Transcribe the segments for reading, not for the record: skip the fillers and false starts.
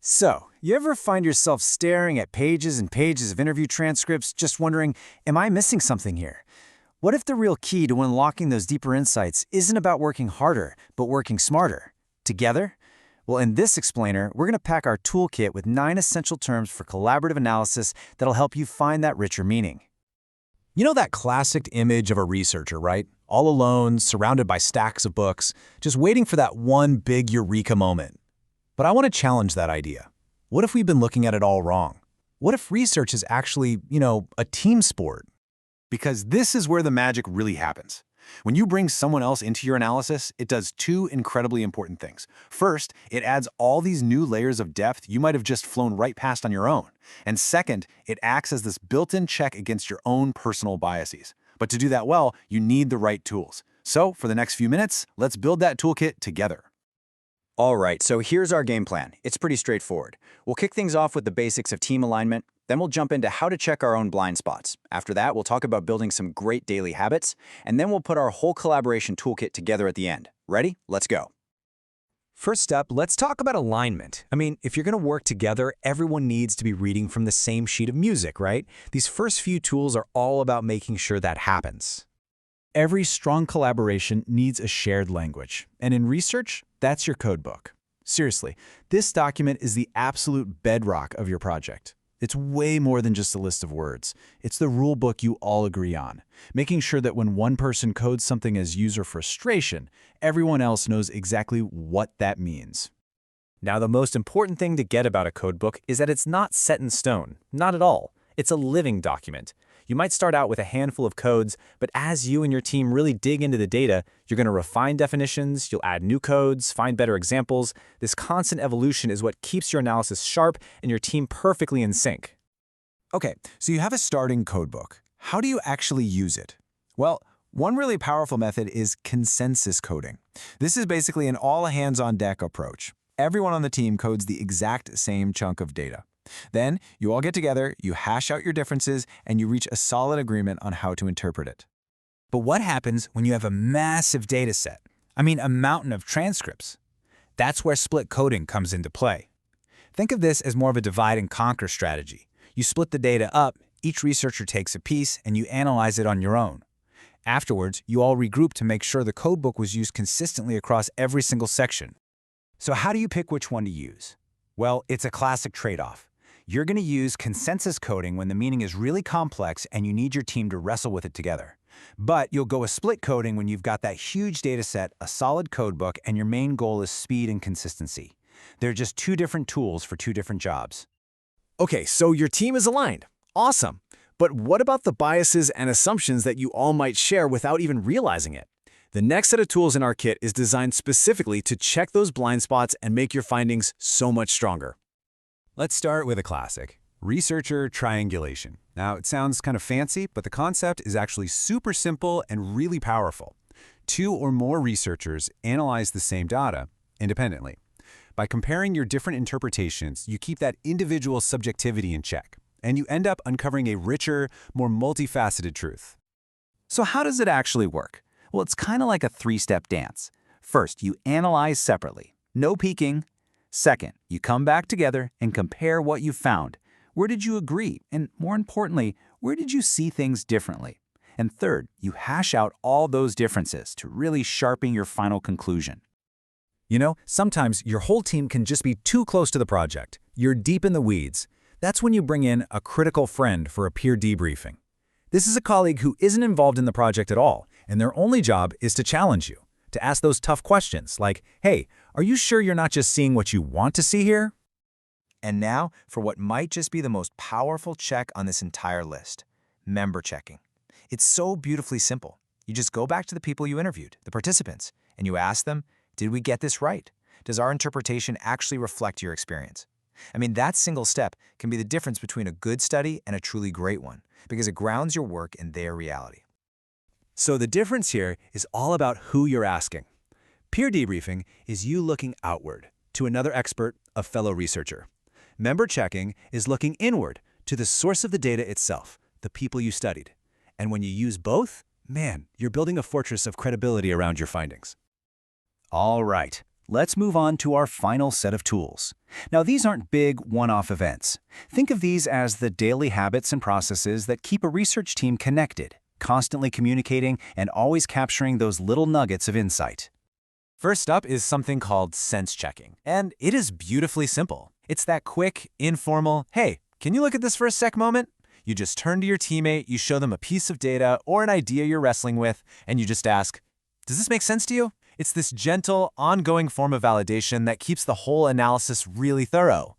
So, you ever find yourself staring at pages and pages of interview transcripts, just wondering, am I missing something here? What if the real key to unlocking those deeper insights isn't about working harder, but working smarter? Together? Well, in this explainer, we're going to pack our toolkit with 9 essential terms for collaborative analysis that'll help you find that richer meaning. You know that classic image of a researcher, right? All alone, surrounded by stacks of books, just waiting for that one big eureka moment. But I want to challenge that idea. What if we've been looking at it all wrong? What if research is actually, a team sport? Because this is where the magic really happens. When you bring someone else into your analysis, it does 2 incredibly important things. First, it adds all these new layers of depth you might have just flown right past on your own. And second, it acts as this built-in check against your own personal biases. But to do that well, you need the right tools. So, for the next few minutes, let's build that toolkit together. All right, so here's our game plan. It's pretty straightforward. We'll kick things off with the basics of team alignment, then we'll jump into how to check our own blind spots. After that, we'll talk about building some great daily habits, and then we'll put our whole collaboration toolkit together at the end. Ready? Let's go. First up, let's talk about alignment. If you're going to work together, everyone needs to be reading from the same sheet of music, right? These first few tools are all about making sure that happens. Every strong collaboration needs a shared language. And in research, that's your codebook. Seriously, this document is the absolute bedrock of your project. It's way more than just a list of words. It's the rule book you all agree on, making sure that when one person codes something as user frustration, everyone else knows exactly what that means. Now, the most important thing to get about a codebook is that it's not set in stone. Not at all. It's a living document. You might start out with a handful of codes, but as you and your team really dig into the data, you're going to refine definitions, you'll add new codes, find better examples. This constant evolution is what keeps your analysis sharp and your team perfectly in sync. Okay, so you have a starting codebook. How do you actually use it? Well, one really powerful method is consensus coding. This is basically an all-hands-on-deck approach. Everyone on the team codes the exact same chunk of data. Then, you all get together, you hash out your differences, and you reach a solid agreement on how to interpret it. But what happens when you have a massive data set? A mountain of transcripts. That's where split coding comes into play. Think of this as more of a divide and conquer strategy. You split the data up, each researcher takes a piece, and you analyze it on your own. Afterwards, you all regroup to make sure the codebook was used consistently across every single section. So how do you pick which one to use? Well, it's a classic trade-off. You're going to use consensus coding when the meaning is really complex and you need your team to wrestle with it together. But you'll go with split coding when you've got that huge data set, a solid codebook, and your main goal is speed and consistency. They're just 2 different tools for 2 different jobs. Okay, so your team is aligned. Awesome. But what about the biases and assumptions that you all might share without even realizing it? The next set of tools in our kit is designed specifically to check those blind spots and make your findings so much stronger. Let's start with a classic, researcher triangulation. Now, it sounds kind of fancy, but the concept is actually super simple and really powerful. 2 or more researchers analyze the same data independently. By comparing your different interpretations, you keep that individual subjectivity in check, and you end up uncovering a richer, more multifaceted truth. So how does it actually work? Well, it's kind of like a 3-step dance. First, you analyze separately. No peeking. Second, you come back together and compare what you found. Where did you agree? And more importantly, where did you see things differently? And third, you hash out all those differences to really sharpen your final conclusion. Sometimes your whole team can just be too close to the project. You're deep in the weeds. That's when you bring in a critical friend for a peer debriefing. This is a colleague who isn't involved in the project at all, and their only job is to challenge you, to ask those tough questions like, hey, are you sure you're not just seeing what you want to see here? And now for what might just be the most powerful check on this entire list, member checking. It's so beautifully simple. You just go back to the people you interviewed, the participants, and you ask them, did we get this right? Does our interpretation actually reflect your experience? That single step can be the difference between a good study and a truly great one, because it grounds your work in their reality. So the difference here is all about who you're asking. Peer debriefing is you looking outward to another expert, a fellow researcher. Member checking is looking inward to the source of the data itself, the people you studied. And when you use both, man, you're building a fortress of credibility around your findings. All right, Let's move on to our final set of tools. Now, these aren't big, one-off events. Think of these as the daily habits and processes that keep a research team connected, constantly communicating, and always capturing those little nuggets of insight. First up is something called sense checking, and it is beautifully simple. It's that quick, informal, hey, can you look at this for a sec moment? You just turn to your teammate, you show them a piece of data or an idea you're wrestling with, and you just ask, does this make sense to you? It's this gentle, ongoing form of validation that keeps the whole analysis really thorough.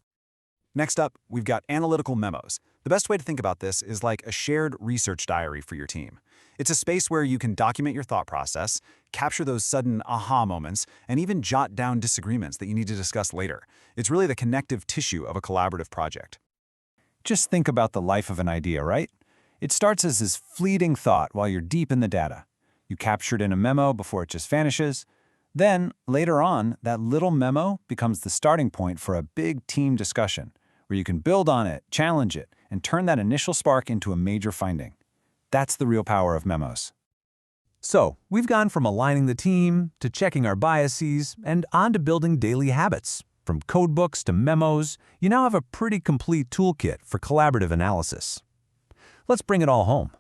Next up, we've got analytical memos. The best way to think about this is like a shared research diary for your team. It's a space where you can document your thought process, capture those sudden aha moments, and even jot down disagreements that you need to discuss later. It's really the connective tissue of a collaborative project. Just think about the life of an idea, right? It starts as this fleeting thought while you're deep in the data. You capture it in a memo before it just vanishes. Then, later on, that little memo becomes the starting point for a big team discussion, where you can build on it, challenge it, and turn that initial spark into a major finding. That's the real power of memos. So, we've gone from aligning the team, to checking our biases, and on to building daily habits. From codebooks to memos, you now have a pretty complete toolkit for collaborative analysis. Let's bring it all home.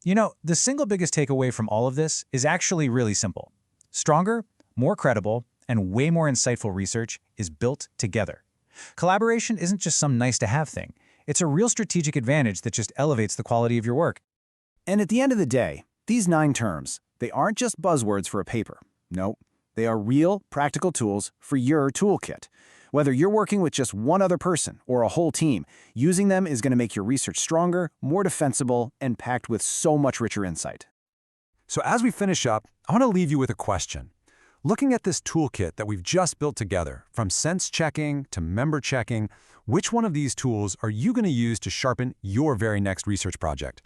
You know, the single biggest takeaway from all of this is actually really simple. Stronger, more credible, and way more insightful research is built together. Collaboration isn't just some nice-to-have thing. It's a real strategic advantage that just elevates the quality of your work. And at the end of the day, these 9 terms, they aren't just buzzwords for a paper. Nope, they are real, practical tools for your toolkit. Whether you're working with just one other person or a whole team, using them is going to make your research stronger, more defensible, and packed with so much richer insight. So as we finish up, I want to leave you with a question. Looking at this toolkit that we've just built together, from sense checking to member checking, which one of these tools are you going to use to sharpen your very next research project?